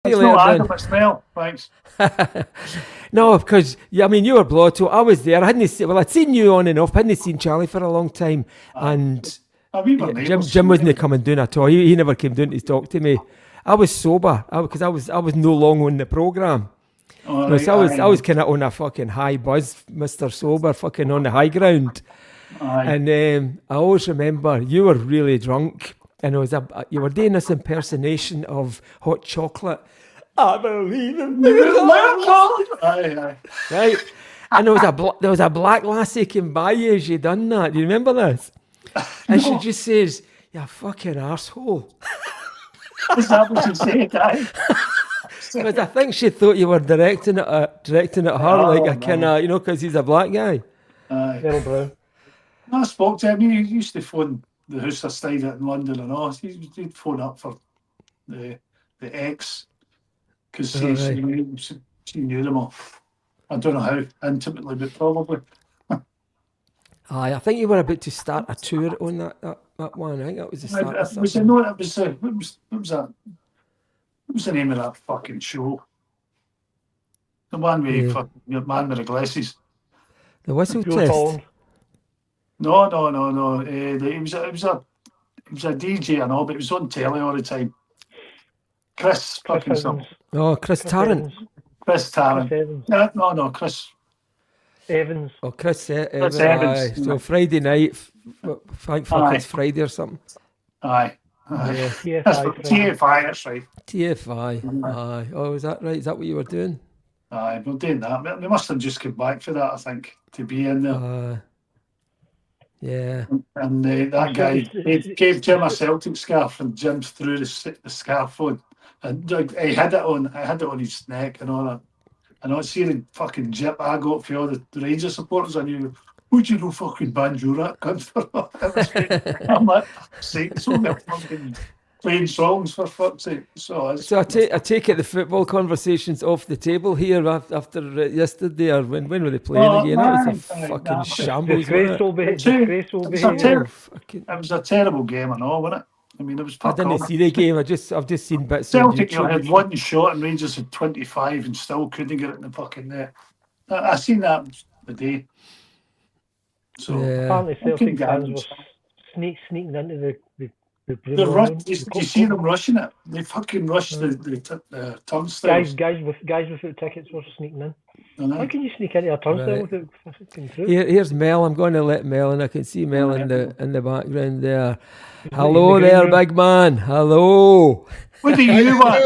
It's later, not Ben. Adam, it's Mel. Thanks. No, because I mean you were Blotto. I was there. I hadn't seen, well, I'd seen you on and off. I hadn't seen Charlie for a long time, and We were yeah, neighbours. Jim wasn't coming down at all. He never came down to talk to me. I was sober because I was no longer on the programme. All No, right, so I was kind of on a fucking high buzz, Mr. Sober, fucking on the high ground. aye. And I always remember you were really drunk, and you were doing this impersonation of Hot Chocolate. I believe in miracles. Aye. Right, and there was a black lassie came by you as you done that. Do you remember this? And she just says, "You fucking arsehole." Is that what you said, aye? Because I think she thought you were directing it at her, like a kind of, because he's a black guy. Aye. Little Browne. I spoke to him. He used to phone the house I stayed at in London and all. He'd phone up for the ex because she knew them all. I don't know how intimately, but probably. Aye, I think you were about to start a tour on that one. I think that was the start of Was it something. no? It was. What was that? What was the name of that fucking show? The one with Yeah. fucking your man with the glasses. The whistle Jules test. Holland. No. It was a DJ and all, but it was on telly all the time. Chris fucking Evans. something. Oh, Chris Tarrant. Evans. Chris Tarrant. Chris Evans. No, Chris. Evans. Oh, Chris Evans. Evans. Aye. So Friday night, thank fuck Aye. it's Friday or something. Aye. Yeah. That's TFI. what, TFI, that's right. TFI. Aye. Oh, is that right? Is that what you were doing? Aye, we're doing that. We must have just come back for that, I think, to be in there. Yeah. And that guy gave Jim a Celtic scarf, and Jim threw the scarf on, and he had it on his neck and all that. And I see the fucking jip I got for all the Rangers supporters. I knew, would you know fucking banjo that comes for? I'm like, so they're fucking playing songs for fuck's sake. So I take it the football conversation's off the table here after yesterday, or when were they playing again? That was a fucking shambles, wasn't it? Disgraceful behaviour. It was a terrible game and all, wasn't it? I mean, it was. I didn't see the game. I've just seen bits. Celtic on YouTube. had one shot and Rangers had 25 and still couldn't get it in the fucking net. I seen that the day. So Apparently Celtic fans were sneaking into the you see them rushing it. They fucking rushed the turnstiles. Guys without tickets were sneaking in. Uh-huh. How can you sneak into a turnstile without fucking through? Here's Mel. I'm going to let Mel in. I can see Mel in the background there. Hello there, big man. Hello. What do you want?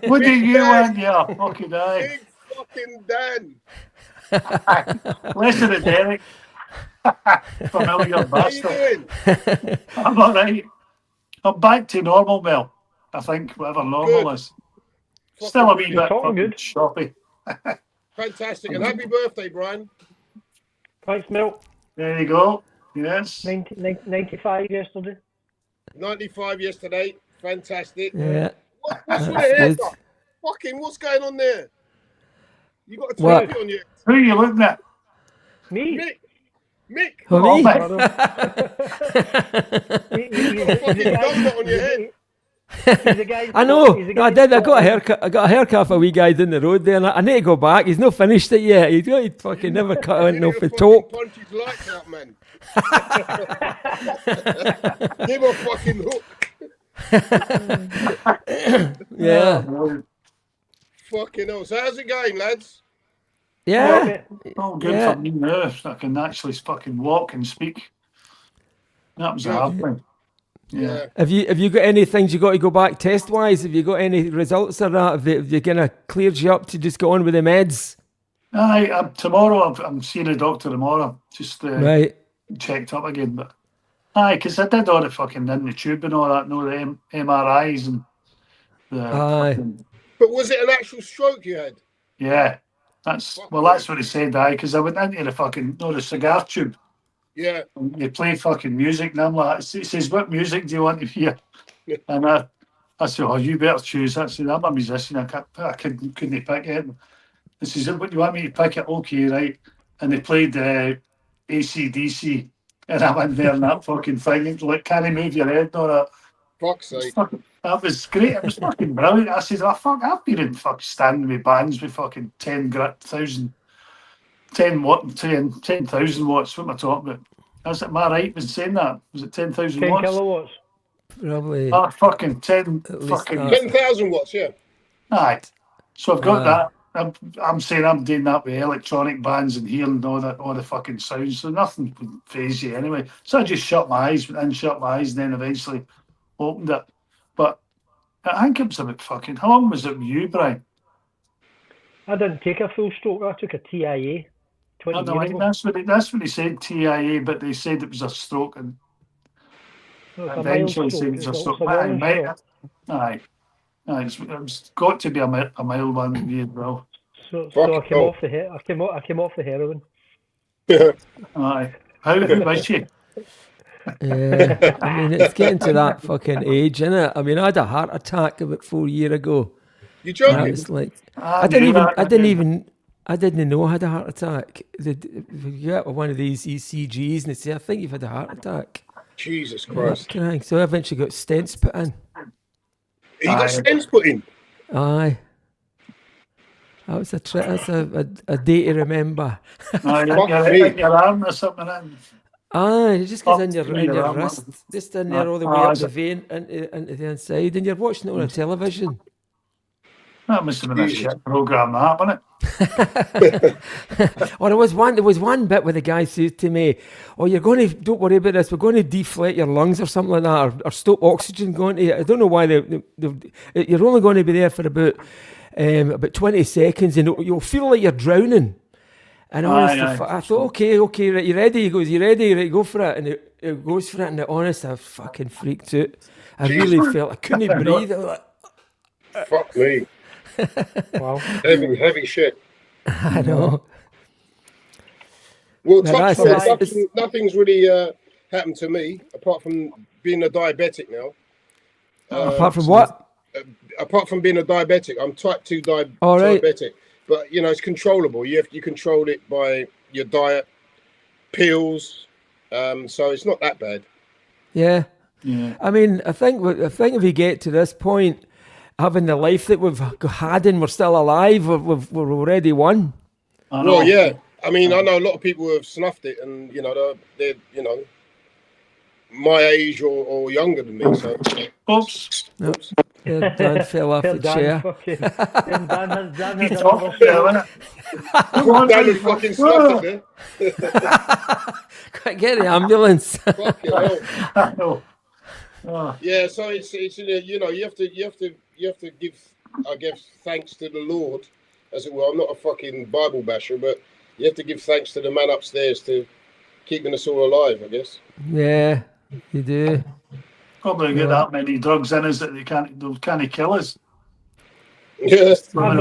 What do you want, yeah? Fucking eye. Big fucking Dan. Listen to Derek. Familiar bastard. How you doing? I'm all right. I'm back to normal, Mel. I think whatever normal is. Still a wee bit fucking shoppy. Fantastic. And happy birthday, Browne. Thanks, Mel. There you go. Yes. 95 yesterday. 95 yesterday. Fantastic. Yeah. What's with the haircut? Fucking, what's going on there? You got a What? trophy on you. Who are you looking at? Me? Mick. Who, me? You got a fucking donut on your head. I know. No, I did. I got a haircut for a wee guy down the road there. And I need to go back. He's not finished it yet. He's fucking never cut it off the top. Punch his lights out, man. Give a fucking hook. Yeah. Fucking hell. So how's it going, lads? Yeah. Oh, good for me now. I can actually fucking walk and speak. That was a hard thing. Yeah. Have you got any things you got to go back test wise? Have you got any results of that? Have you kind of cleared you up to just go on with the meds? Aye, tomorrow I'm seeing a doctor tomorrow. Just right. Checked up again, but aye, because I did all the fucking in the tube and all that, no the MRIs and the. Aye. Fucking, but was it an actual stroke you had? Yeah, that's what he said. Aye, because I went into the cigar tube. Yeah. They play fucking music, and I'm like, he says, "What music do you want to hear?" And I said, "Oh, you better choose." I said, "I'm a musician. I couldn't pick it." He says, "What do you want me to pick it?" Okay, right. And they played AC/DC, and I went there and that fucking thing. It was like, "Can you move your head?" And all that. Fuck's sake. That was great. It was fucking brilliant. I said, I've been in fucking standing with bands with fucking 10,000, 10,000 watts. What am I talking about? Am I right in saying that? Was it 10,000 10 watts? kilowatts. Probably. Fucking 10. At least Fucking. that. 10,000 watts, yeah. Aye. So I've got that. I'm saying I'm doing that with electronic bands and hearing all the fucking sounds. So nothing would phase you anyway. So I just shut my eyes, and then eventually opened it. But I think it was about fucking. How long was it with you, Brian? I didn't take a full stroke. I took a TIA 20 years ago. That's what they said, TIA, but they said it was a stroke, and No, it's a mild eventually stroke. said it was a It's stroke. a warning stroke. Aye. It's got to be a mild one with me as well. So I came off the I came off the heroin. Aye. How was you? Yeah, I mean, it's getting to that fucking age, isn't it? I mean, I had a heart attack about 4 years ago. You joking? It's like I didn't know I had a heart attack. You get one of these ECGs and they say, I think you've had a heart attack. Jesus Christ. So I eventually got stents put in. You got stents put in? Aye. That was that's a day to remember. Your arm or something. Aye, it just goes in your arm, wrist, just in there all the way up the vein into the inside, and you're watching it on a television. That must have been a shit program, that, wasn't it? Or there was one bit where the guy says to me, "Oh, don't worry about this. We're going to deflate your lungs or something like that, or stop oxygen going to you." I don't know why you're only going to be there for about 20 seconds, and you'll feel like you're drowning. And honestly, I thought, okay, right, you ready? He goes, you ready? Right, go for it. And it goes for it, and honestly, I fucking freaked out. I really felt I couldn't breathe. I was like, fuck me. Wow. Heavy shit. I know. Well, nothing's really happened to me apart from being a diabetic now. Apart from what? Apart from being a diabetic, I'm type 2 diabetic. But it's controllable. You control it by your diet, pills. So it's not that bad. Yeah. I mean, I think if we get to this point, having the life that we've had and we're still alive, we're already won. Well, yeah. I mean, I know a lot of people who have snuffed it, and they're my age or younger than me. So, oops. Yeah, Dan fell off the chair. Dan He's off there, isn't it? Dan had fucking snuffed it there. Quick, get the ambulance. Fucking hell. I know. Yeah, so it's you have to give, I guess, thanks to the Lord, as it were. I'm not a fucking Bible basher, but you have to give thanks to the man upstairs to keeping us all alive, I guess. Yeah, you do. Probably get that many drugs in us that they can't kill us. Yeah. I've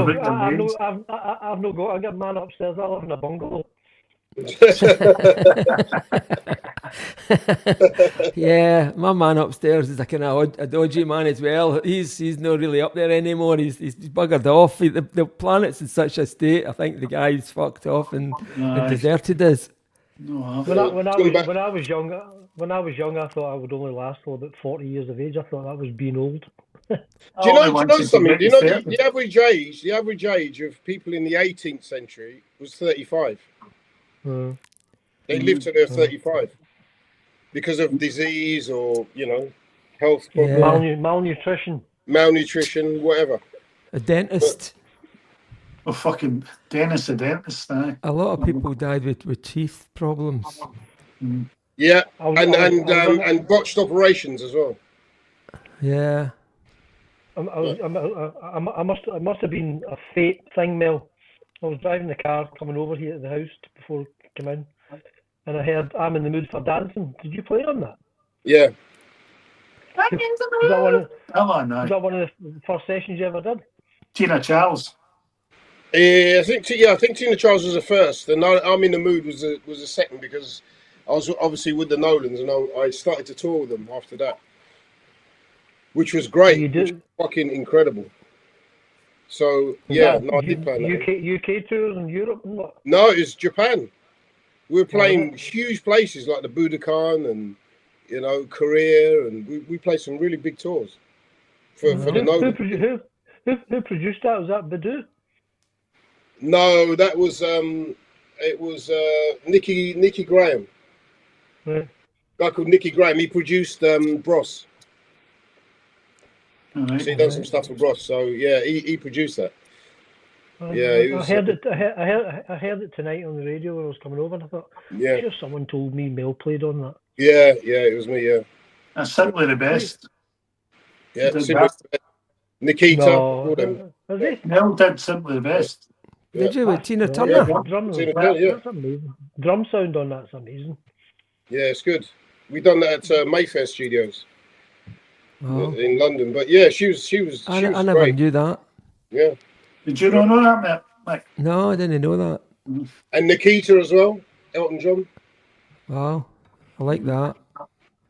not got. I got a man upstairs. I live in a bungalow. Yeah, my man upstairs is a kind of a dodgy man as well. He's not really up there anymore. He's buggered off. The planet's in such a state. I think the guy's fucked off and deserted us. No, when I was young, I thought I would only last till about 40 years of age. I thought that was being old. Do you know something? Do you know the average age of people in the 18th century was 35. They lived till they're 35 because of disease or health problems, malnutrition, whatever. A dentist. Fucking dentist, A lot of people died with teeth problems. Yeah, and botched operations as well. Yeah. I must have been a fate thing, Mel. I was driving the car coming over here to the house before I came in, and I heard "I'm in the mood for dancing." Did you play on that? Yeah. Was that one of the first sessions you ever did? Tina Charles. I think Tina Charles was the first, and I'm in the mood was the second because I was obviously with the Nolans, and I started to tour with them after that, which was great. You did? Fucking incredible. So I did play that. UK tours in Europe and what? No, it's Japan. We were playing huge places like the Budokan and you know, career, and we played some really big tours for the Nova. Who produced that? Was that Badu? No, that was it was Nicky Graham. Right. A guy called Nicky Graham. He produced Bros. Right. So he done some stuff for Bros. So yeah, he produced that. I heard it tonight on the radio when I was coming over, and I thought, yeah, sure someone told me Mel played on that. Yeah, it was me. Yeah, That's simply the best. yeah. Did Simply that. Nikita. No, was he? Mel did simply the best. Did you with Tina Yeah, Turner? drums, Tina Turner, yeah. That's amazing. Drum sound on that's amazing. Yeah, it's good. We done that at Mayfair Studios in London. But yeah, she was I great. never knew that. Yeah. Did you not know that, Mick? No, I didn't know that. And Nikita as well, Elton John. Wow, I like that.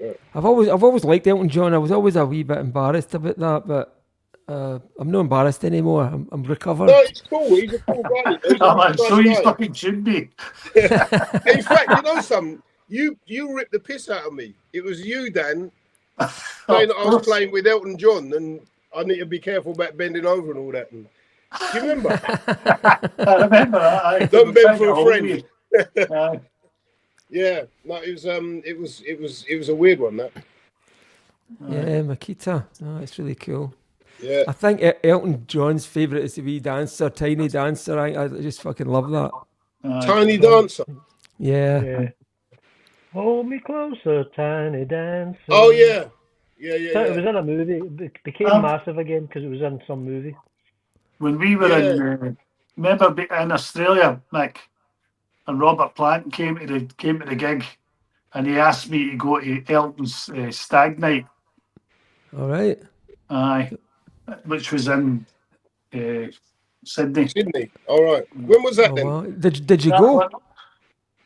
Yeah. I've always liked Elton John. I was always a wee bit embarrassed about that, but I'm not embarrassed anymore. I'm recovered. No, he's cool. He's a cool guy. So you fucking should be. In fact, you know something? You ripped the piss out of me. It was you, Dan, saying that I was playing with Elton John and I need to be careful about bending over and all that. And, do you remember? I remember that. Don't bend for a friend. Yeah, no, it was a weird one, that. Yeah, Makita. Oh, it's really cool. Yeah. I think Elton John's favourite is the wee dancer, Tiny Dancer. I just fucking love that. Tiny Dancer. Yeah. Hold me closer, Tiny Dancer. Oh yeah. It was in a movie. It became massive again because it was in some movie. When we were in, remember in Australia, Mick, and Robert Plant came to the gig, and he asked me to go to Elton's stag night. All right. Aye, which was in Sydney. Sydney. All right. When was that then? Wow. Did you go?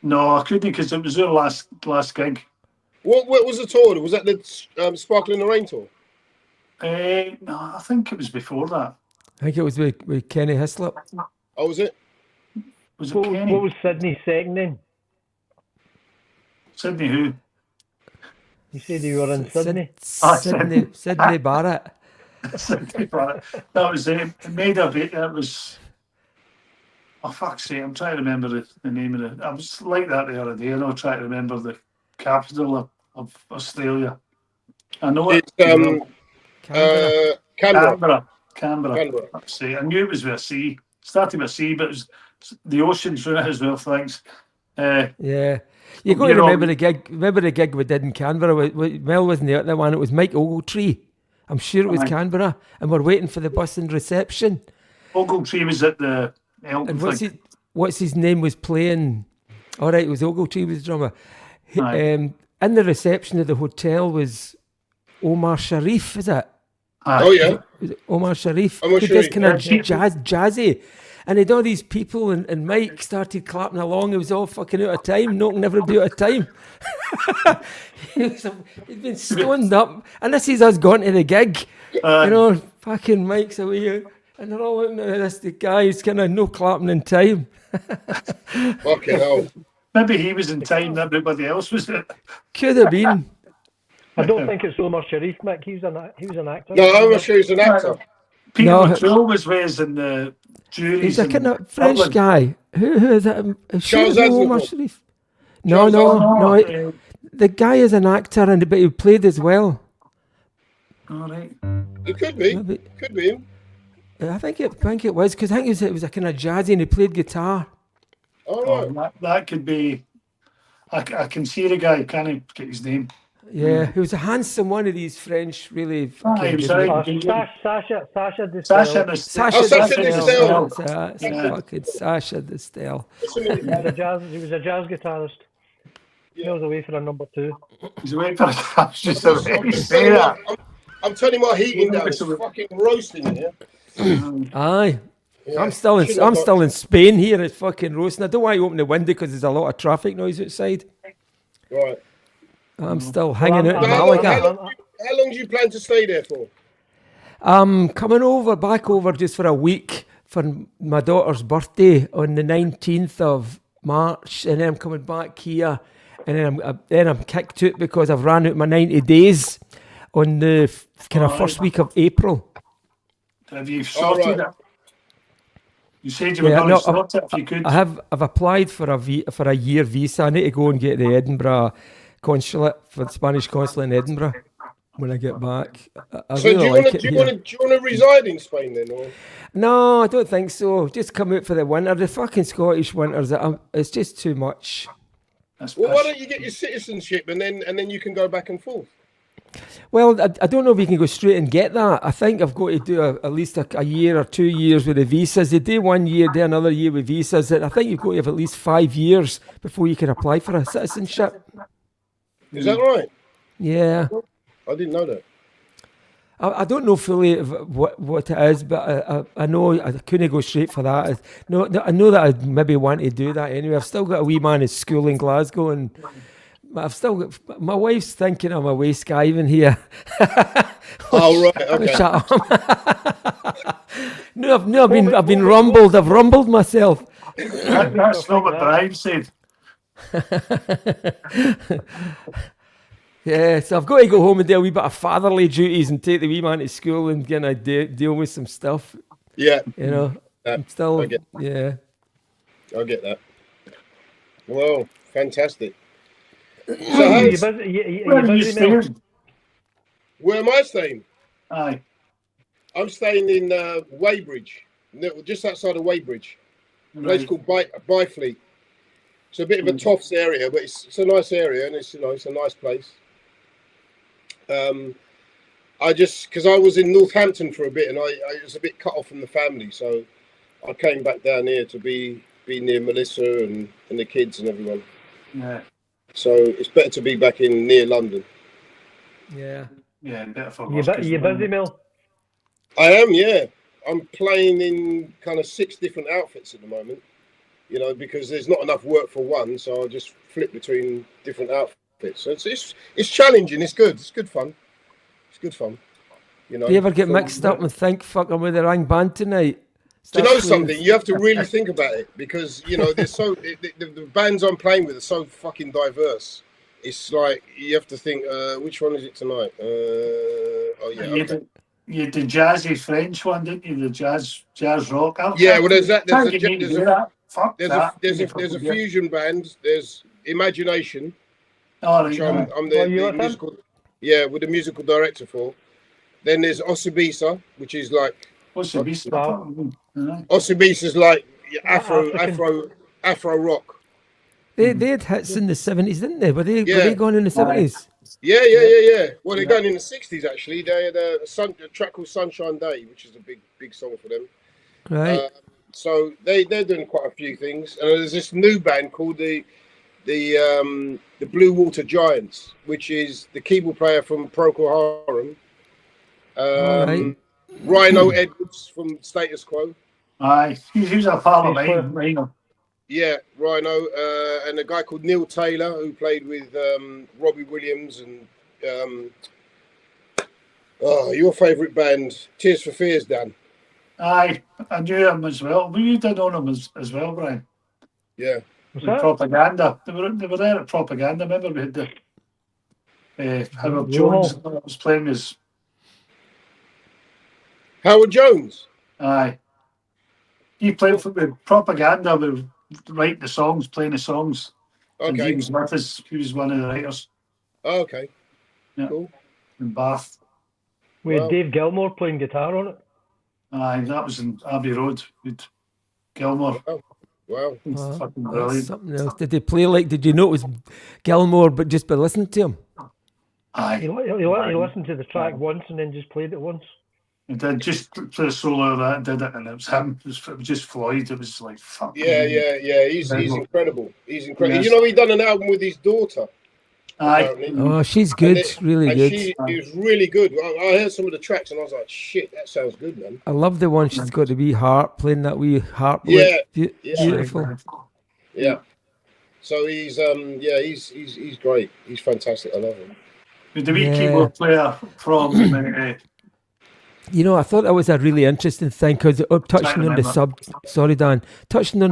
No, I couldn't because it was our last gig. What was the tour? Was that the Sparkle in the Rain tour? No, I think it was before that. I think it was with Kenny Hislop. Oh, was it? Was it What Kenny? was Sydney's second then? Sydney who? You said you were in Sydney. Sydney Barrett. Sydney Barrett. That was it. It made a bit. That was. Oh fuck's sake! I'm trying to remember the name of it. I was like that the other day, and I'm trying to remember the capital of Australia. I know it's Canberra. I knew it was with a C. Starting with a C, but it was the ocean through it as well. Thanks. Yeah. You got to remember the gig. Remember the gig we did in Canberra? Mel wasn't the other one. It was Mike Ogletree. I'm sure it was Canberra, and we're waiting for the bus in reception. Ogletree was at the Elton. And what's his name was playing? All right, it was Ogletree was the drummer. In the reception of the hotel was Omar Sharif. Is it? Oh yeah. Was it Omar Sharif? Omar He Sharif. does kind of jazzy. And he'd all these people, and Mike started clapping along. It was all fucking out of time, knocking everybody out of time. He'd been stoned up. And this is us going to the gig. Fucking Mike's away. And they're all looking at this, the guy who's kind of no clapping in time. Fucking hell. Maybe he was in time and everybody else was it. Could have been. I don't think it's Omar Sharif, Mick. He was an actor. No, Omar Sharif's an actor. Peter McCrill was ways in the juries. He's a kind of French guy. Who is that? Charles Omar Aznavour. Sharif? No. The guy is an actor, but he played as well. All right. It could be. Maybe. Could be him. I think it was because I think it was a kind of jazzy, and he played guitar. All right. That could be. I can see the guy. Can't I get his name? Yeah, he was a handsome one of these French, really. He was right. Sasha Sasha Distel. Distel. Fucking Sasha Distel. He was a jazz guitarist. He was away for a number 2. He's away for a I'm turning my heating down. It's fucking roasting in here. Aye. Yeah. I'm still in Spain here. It's fucking roasting. I don't want to open the window because there's a lot of traffic noise outside. Right. I'm still hanging out in How Malaga. long do you plan to stay there for? I'm coming back over just for a week for my daughter's birthday on the 19th of March, and then I'm coming back here and then I'm kicked out because I've ran out my 90 days on the kind of first week of April. Have you sorted it? You said you were Yeah, going no, to sort it if you could. I've applied for a year visa. I need to go and get the Edinburgh consulate for the Spanish consulate in Edinburgh when I get back. I So really do you want to reside in Spain then, or? No, I don't think so. Just come out for the winter. The fucking Scottish winters, it's just too much. Well, why don't you get your citizenship and then you can go back and forth? Well, I don't know if we can go straight and get that. I think I've got to do at least a year or 2 years with the visas. They do 1 year, do another year with visas. And I think you've got to have at least 5 years before you can apply for a citizenship. Is that right? Yeah. I didn't know that. I don't know fully what it is, but I know I couldn't go straight for that. No, I know that I'd maybe want to do that anyway. I've still got a wee man at school in Glasgow, and I've still got, my wife's thinking I'm away skiving here. Oh, right, okay. Shut up. I've been rumbled. I've rumbled myself. That's not what Brian said. Yeah, so I've got to go home and do a wee bit of fatherly duties and take the wee man to school and deal with some stuff. Yeah. You know, I'm still, I get that. Well, fantastic. So you busy, Mel? Where am I staying? Aye. I'm staying in Weybridge, just outside of Weybridge. A place called Byfleet. It's a bit of a toffs area, but it's a nice area, and it's a nice place. Because I was in Northampton for a bit, and I was a bit cut off from the family, so I came back down here to be near Melissa and the kids and everyone. Yeah. So it's better to be back in near London. Yeah. Yeah, better for You busy, Mel? I am, yeah. I'm playing in kind of 6 different outfits at the moment, because there's not enough work for one, so I'll just flip between different outfits. So it's challenging. It's good. It's good fun. It's good fun. Do you ever get mixed up and think, fuck, I'm with the wrong band tonight? Do you know something? You have to really think about it because, there's the bands I'm playing with are so fucking diverse. It's like you have to think, which one is it tonight? You had the jazzy French one, didn't you? The jazz rock. Yeah, well, there's that. There's a fusion band. There's Imagination. Oh, which I'm the musical. Yeah, with the musical director for. Then there's Osibisa, which is like. Osibisa. Osibisa's like Afro rock. They had hits in the 70s, didn't they? Were they going in the 70s? Yeah. Well, they're going in the 60s, actually. They had a track called Sunshine Day, which is a big song for them. Right. So they're doing quite a few things. And there's this new band called the Blue Water Giants, which is the keyboard player from Procol Harum. Right. Rhino Edwards from Status Quo. Aye, he's a pal of mine, Rhino. Yeah, Rhino, and a guy called Neil Taylor who played with Robbie Williams and your favourite band, Tears for Fears, Dan. Aye, I knew him as well. We did own him as well, Brian. Yeah. Propaganda. They were there at Propaganda. Remember we had the Howard Jones was playing as Howard Jones. Aye. He played for the Propaganda. We were writing the songs, playing the songs. Okay. And he was with us. He was one of the writers. Oh, okay. Yeah. Cool. In Bath. We had Dave Gilmore playing guitar on it. Aye, that was in Abbey Road with Gilmore. Oh, wow. Fucking brilliant. Something else. Did they play did you know it was Gilmore, but just by listening to him? Aye. He listened to the track once and then just played it once. And then just play a solo of that, did it, and it was him. It was just Floyd. It was like, fuck. Yeah. He's incredible. He's incredible. Yes. He done an album with his daughter. Aye. Apparently. Oh, she's good. Really good. She was really good. I heard some of the tracks and I was like, shit, that sounds good, man. I love the one she's got the wee harp, playing that wee harp. Yeah. Beautiful. Yeah. So he's great. He's fantastic. I love him. The wee keyboard player from I thought that was a really interesting thing because touching on the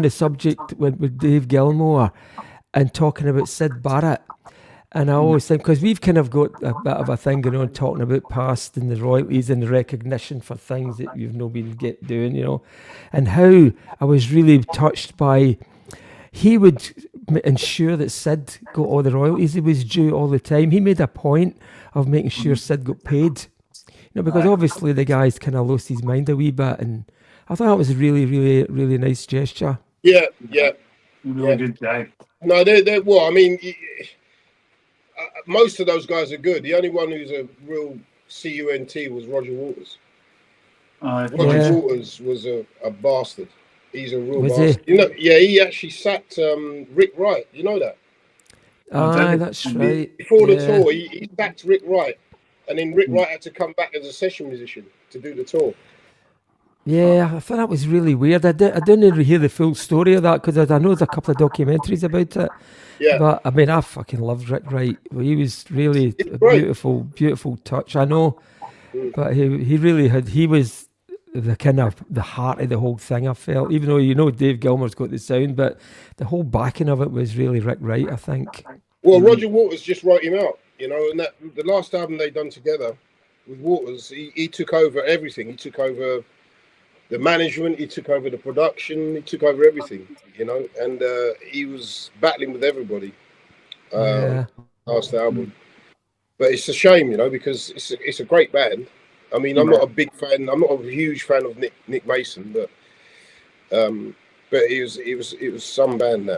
subject with Dave Gilmore, and talking about Sid Barrett. And I always think, because we've kind of got a bit of a thing going on talking about past and the royalties and the recognition for things that you've not been doing, you know, and how I was really touched by, he would ensure that Sid got all the royalties he was due all the time. He made a point of making sure Sid got paid, you know, because obviously the guy's kind of lost his mind a wee bit, and I thought that was a really, really, really nice gesture. Yeah. Really good guy. No, they're well, I mean, most of those guys are good. The only one who's a real cunt was Roger Waters. Roger Waters was a bastard. He's a real bastard. He? You know, yeah, he actually sacked Rick Wright. You know that? That's right. Before the tour, he sacked Rick Wright, and then Rick Wright had to come back as a session musician to do the tour. Yeah, I thought that was really weird. I didn't even hear the full story of that, because I know there's a couple of documentaries about it. Yeah. But I mean, I fucking loved Rick Wright. He was really a beautiful, beautiful touch. I know, but he really had. He was the kind of the heart of the whole thing. I felt, even though you know Dave Gilmour's got the sound, but the whole backing of it was really Rick Wright, I think. Well, Roger Waters just wrote him out, you know, and that the last album they done together with Waters, he took over everything. He took over the management, he took over the production, he took over everything, you know, and he was battling with everybody last album. But it's a shame, you know, because it's a great band. I mean, I'm not a big fan. I'm not a huge fan of Nick Mason, but it was some band. They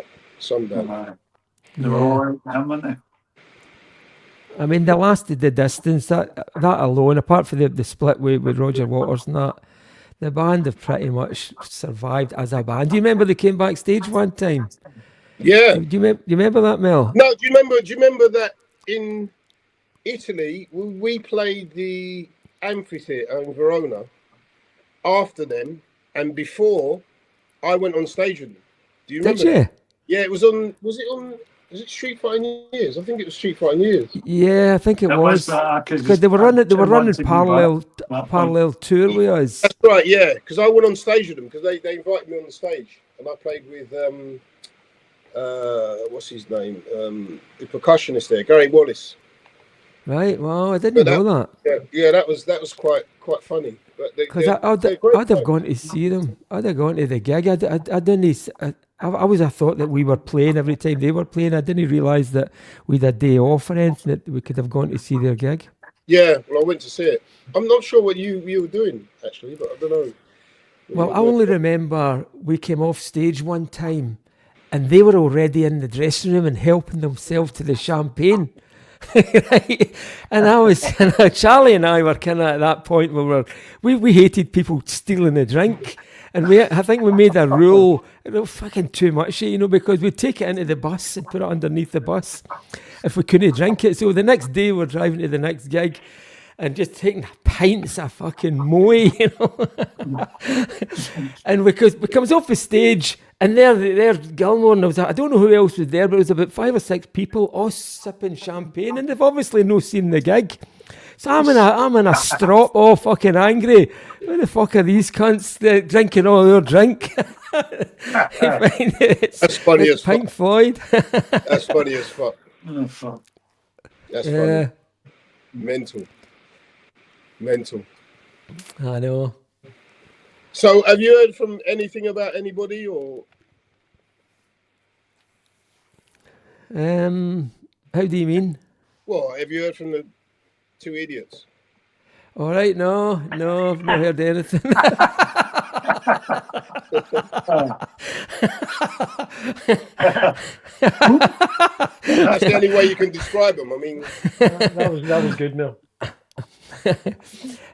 were all right, weren't they? I mean, they lasted the distance. That alone, apart from the split with Roger Waters and that, the band have pretty much survived as a band. Do you remember they came backstage one time? Yeah. Do you remember that, Mel? No. Do you remember that in Italy we played the amphitheatre in Verona after them and before I went on stage with them? Do you remember? Did you? Yeah, it was on. Was it Street Fighting Years? I think it was Street Fighting Years. Yeah, I think it was. Because they were running parallel tour with us. That's right, yeah. Because I went on stage with them because they invited me on the stage and I played with what's his name? The percussionist there, Gary Wallace. Right. Well, I didn't know that. Yeah, that was quite funny. Because I'd have gone to see them. I'd have gone to the gig. I didn't. I always thought that we were playing every time they were playing. I didn't realise that we had a day off or anything that we could have gone to see their gig. Yeah, well, I went to see it. I'm not sure what you were doing actually, but I don't know. Well, I only remember we came off stage one time, and they were already in the dressing room and helping themselves to the champagne. Right? And I was Charlie and I were kind of at that point where we hated people stealing a drink, and I think we made a rule, fucking too much, you know, because we'd take it into the bus and put it underneath the bus if we couldn't drink it. So the next day we're driving to the next gig and just taking pints of fucking moe, you know. And because we comes off the stage, and there's Gilmour, and I don't know who else was there, but it was about 5 or 6 people all sipping champagne, and they've obviously no seen the gig. So I'm in a strop, all fucking angry. Where the fuck are these cunts drinking all their drink? That's funny as Pink fuck. Floyd. That's funny as fuck. Oh, fuck. That's funny. Mental. I know. So, have you heard from anything about anybody, or? How do you mean? Well, have you heard from the 2 idiots? All right, no, I've not heard anything. That's the only way you can describe them. I mean, that was good, Mel.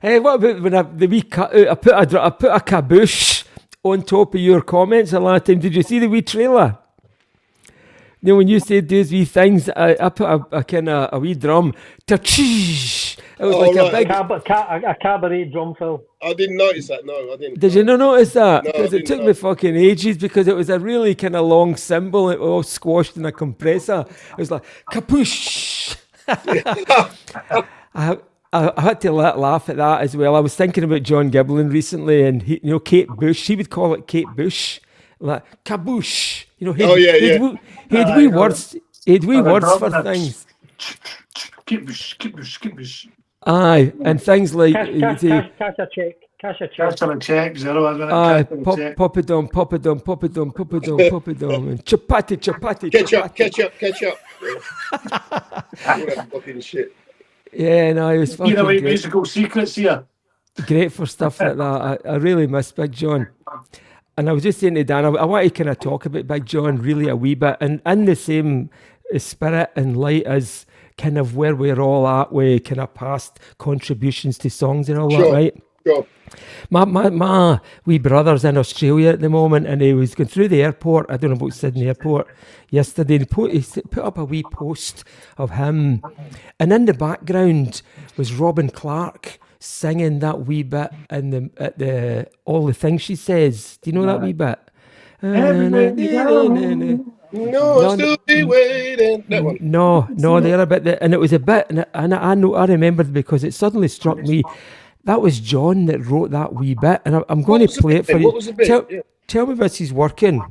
Hey, what about when the wee cut out? I put a caboose on top of your comments a lot of time. Did you see the wee trailer? You know, when you said those wee things, I put a kind of a wee drum. Ta-cheesh! It was like right. a big a cabaret drum fill. I didn't notice that. No, I didn't. Did you not notice that? No, Because it took me fucking ages, because it was a really kind of long cymbal. It was all squashed in a compressor. It was like kapoosh. I had to laugh at that as well. I was thinking about John Gibblin recently, and Kate Bush. He would call it Kate Bush, like kaboosh. You know, yeah. wee words for things. Aye, and things like Cash a check. Cash a check. Cash on a check, 0 1 minute. aye, Cash on a pop check. dom, and chapati. Ketchup. All that fucking shit. Yeah, no, it was fucking You know, great. musical secrets here. Great for stuff like that. I really miss Big John. And I was just saying to Dan, I want to kind of talk about Big John really a wee bit, and in the same spirit and light as kind of where we're all at with kind of past contributions to songs and all that, right? Sure. My wee brother's in Australia at the moment, and he was going through the airport. I don't know about Sydney Airport yesterday. And he put up a wee post of him, and in the background was Robin Clark singing that wee bit at the all the things she says. Do you know that wee bit? No, still be waiting. That one. No, the other bit, and it was a bit, and I know I remembered because it suddenly struck me. That was John that wrote that wee bit, and I'm going to play it for you. What was the bit? Tell me this is working.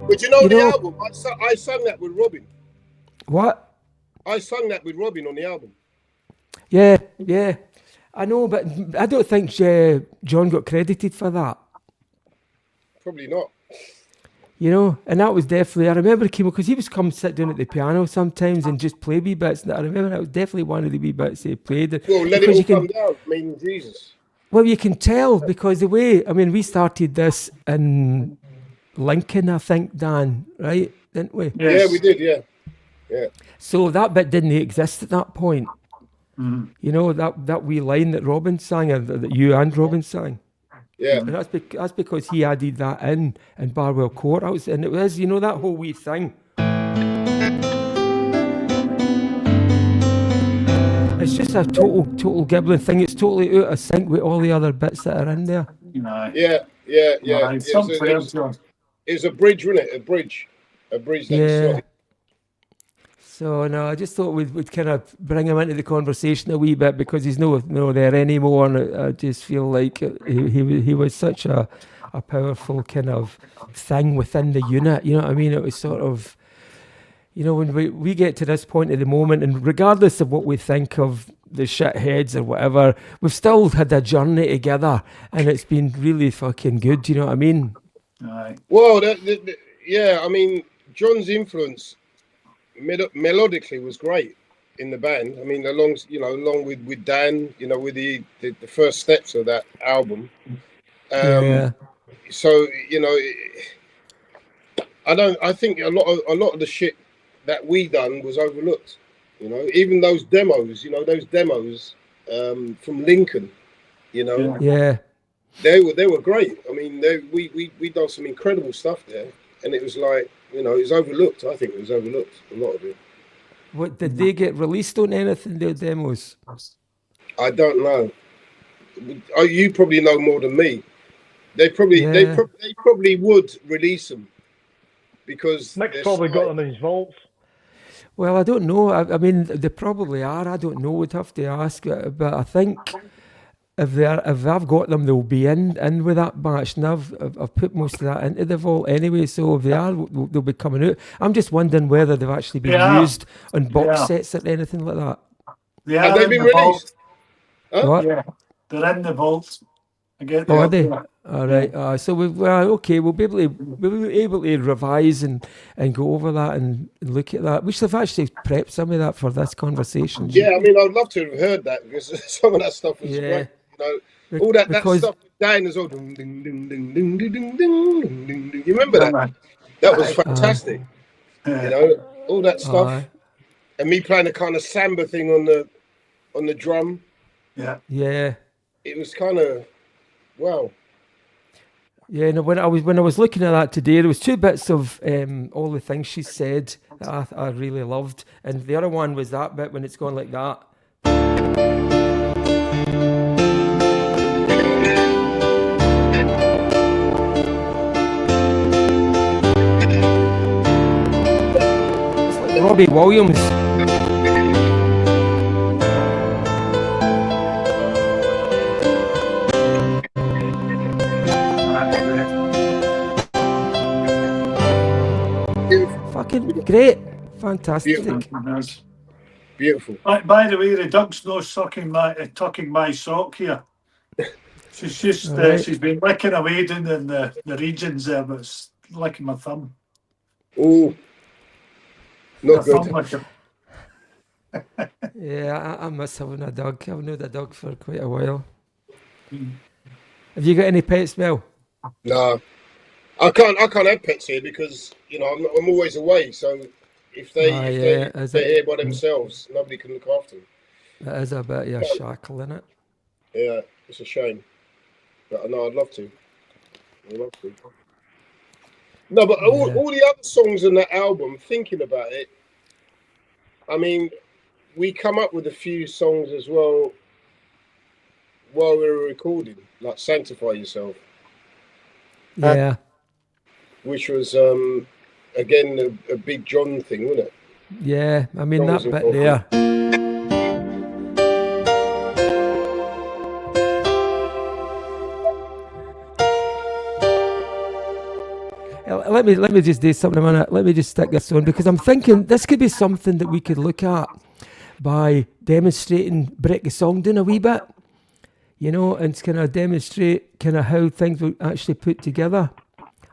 But you know the album? I sung that with Robin. What? I sung that with Robin on the album. Yeah. I know, but I don't think John got credited for that. Probably not. You know, and that was definitely, I remember he came, because he was come sit down at the piano sometimes and just play wee bits. And I remember that was definitely one of the wee bits he played. Well, let it all come down. I mean, Jesus. Well, you can tell because the way, I mean, we started this in Lincoln, I think, Dan, right? Didn't we? Yes. Yeah, we did, yeah. So that bit didn't exist at that point. Mm-hmm. You know, that wee line that Robin sang, or that you and Robin sang. Yeah. And that's because he added that in Barwell Court. And it was, that whole wee thing. It's just a total Gibblin thing. It's totally out of sync with all the other bits that are in there. Yeah. It's a bridge, wasn't it? A bridge that he slotted. So no, I just thought we'd kind of bring him into the conversation a wee bit because he's no there anymore, and I just feel like he was such a powerful kind of thing within the unit. You know what I mean? It was sort of, when we get to this point at the moment, and regardless of what we think of the shitheads or whatever, we've still had a journey together, and it's been really fucking good. You know what I mean? Aye. Well, I mean, John's influence melodically was great in the band. I mean, along with Dan, with the first steps of that album. So I think a lot of the shit that we done was overlooked. Even those demos. From Lincoln. Yeah. They were great. I mean, we done some incredible stuff there, and it was like, it was overlooked. I think it was overlooked, a lot of it. What did they get released on anything? Their demos? I don't know. You probably know more than me. They probably would release them because Mick's probably got them in his vaults. Well, I don't know. I mean, they probably are. I don't know. We'd have to ask. But I think if I've got them, they'll be in with that batch. And I've put most of that into the vault anyway. So if they are, they'll be coming out. I'm just wondering whether they've actually been used on box sets or anything like that. Have they been released? Huh? What? Yeah, they're in the vault. Are they? All right. So we'll be able to revise and go over that and look at that. We should have actually prepped some of that for this conversation. Yeah, I mean, I'd love to have heard that because some of that stuff was great. All that stuff with Dan as well. Ding, ding, ding, ding, ding, ding, ding, ding, ding, ding. You remember that? That was fantastic. All that stuff, and me playing a kind of samba thing on the drum. Yeah. It was kind of wow. Yeah, no, when I was looking at that today, there was two bits of all the things she said that I really loved, and the other one was that bit when it's going like that. It's like Robbie Williams. Great, fantastic. Beautiful. By the way, the dog's no tucking my sock here. She's just she's been licking away down in the regions there, but it's licking my thumb. Oh, not good. Yeah, I miss having a dog. I've known a dog for quite a while. Have you got any pets, Mel? No. I can't have pets here because I'm always away. So if they're here by themselves, nobody can look after them. That is a bit of a shackle, isn't it? Yeah, it's a shame. But no, I'd love to. No, but all the other songs in that album, thinking about it, I mean, we come up with a few songs as well while we were recording, like "Sanctify Yourself." Yeah. Which was, again, a big John thing, wasn't it? Yeah, I mean, that bit there. Let me just do something a minute. Let me just stick this on because I'm thinking this could be something that we could look at by demonstrating, break the song down a wee bit, and kind of demonstrate kind of how things were actually put together.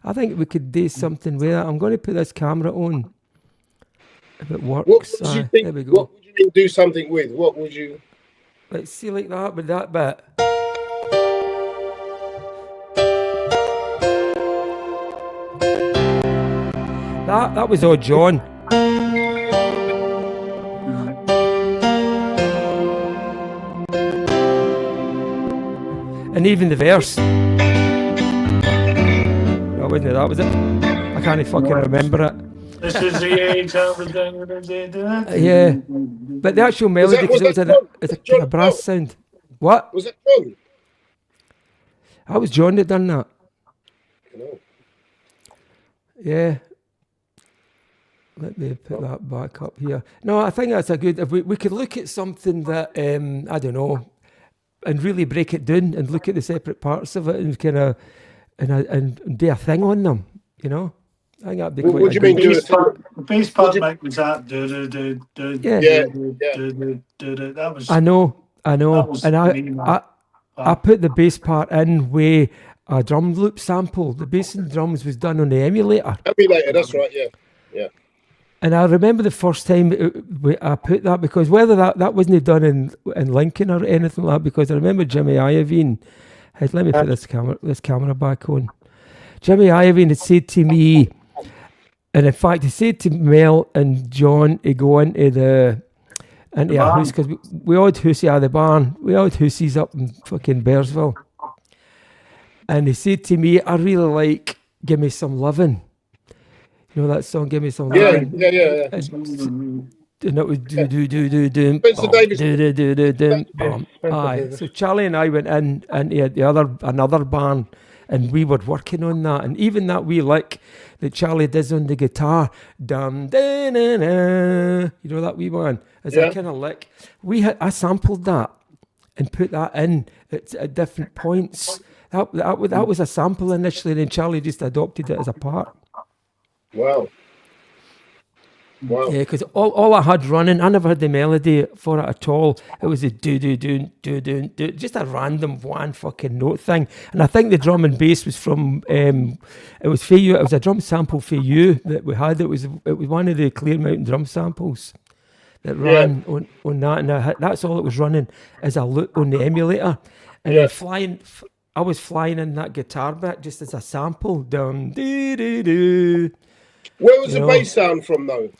I think we could do something with that. I'm going to put this camera on. If it works. What would you think? There we go. What would you mean do something with? What would you? Let's see like that with that bit. That was all John. And even the verse. That wasn't that, was it? I can't fucking remember it. This is the age of the Yeah, but the actual melody, because it was a kind of brass sound. What? Was that John? That was John that done that. No. Yeah. Let me put that back up here. No, I think that's a good. If we could look at something that I don't know, and really break it down and look at the separate parts of it and kind of and do a thing on them. You know, I think that'd be quite. What do you mean? The bass part, Mick, was that? That was. I know, and I put the bass part in with a drum loop sample. The bass and drums was done on the emulator. Emulator, that's right. Yeah. And I remember the first time I put that, because whether that wasn't done in Lincoln or anything like that, because I remember Jimmy Iovine had, let me put this camera back on. Jimmy Iovine had said to me, and in fact he said to Mel and John to go into a house, because we had hussy out of the barn. We had hussies up in fucking Beersville. And he said to me, I really like Give Me Some Lovin'. You know that song, Give Me Some Lovin'? Yeah. And it was do Spencer Davis. Aye. So Charlie and I went in and he had another barn, and we were working on that. And even that wee lick that Charlie does on the guitar, dum da na na, you know that wee one, is that kind of lick. I sampled that and put that in at different points. That was a sample initially, and then Charlie just adopted it as a part. Wow. Yeah, because all I had running, I never had the melody for it at all. It was a do, just a random one fucking note thing. And I think the drum and bass was from it was for you. It was a drum sample for you that we had. It was one of the Clear Mountain drum samples that ran on that, and that's all it was running as a loop on the emulator. And then I was flying in that guitar bit just as a sample. Dum dee dee doo. Where was the bass sound from though?